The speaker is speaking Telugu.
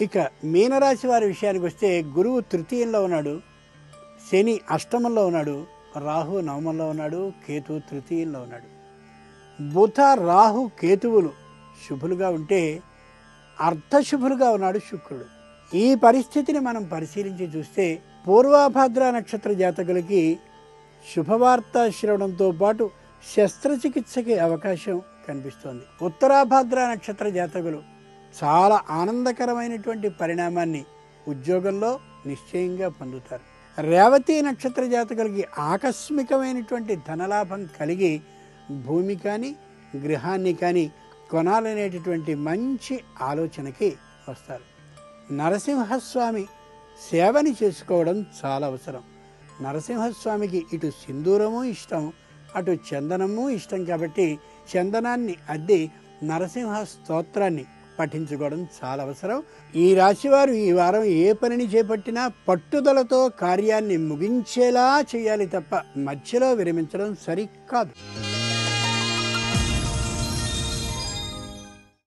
ఇక మీనరాశి వారి విషయానికి వస్తే గురువు తృతీయంలో ఉన్నాడు, శని అష్టమంలో ఉన్నాడు, రాహు నవమంలో ఉన్నాడు, కేతు తృతీయంలో ఉన్నాడు. బుధ రాహు కేతువులు శుభులుగా ఉంటే అర్ధశుభులుగా ఉన్నాడు శుక్రుడు. ఈ పరిస్థితిని మనం పరిశీలించి చూస్తే పూర్వాభాద్ర నక్షత్ర జాతకులకి శుభవార్త శ్రవణంతో పాటు శస్త్రచికిత్సకి అవకాశం కనిపిస్తోంది. ఉత్తరాభాద్ర నక్షత్ర జాతకులు చాలా ఆనందకరమైనటువంటి పరిణామాన్ని ఉద్యోగంలో నిశ్చయంగా పొందుతారు. రేవతి నక్షత్ర జాతకులకి ఆకస్మికమైనటువంటి ధనలాభం కలిగి భూమి కానీ గృహాన్ని కానీ కొనాలనేటటువంటి మంచి ఆలోచనకి వస్తారు. నరసింహస్వామి సేవని చేసుకోవడం చాలా అవసరం. నరసింహస్వామికి ఇటు సింధూరము ఇష్టం, అటు చందనము ఇష్టం. కాబట్టి చందనాన్ని అద్ది నరసింహ స్తోత్రాన్ని పఠించుకోవడం చాలా అవసరం. ఈ రాశివారు ఈ వారం ఏ పనిని చేపట్టినా పట్టుదలతో కార్యాన్ని ముగించేలా చేయాలి తప్ప మధ్యలో విరమించడం సరికాదు.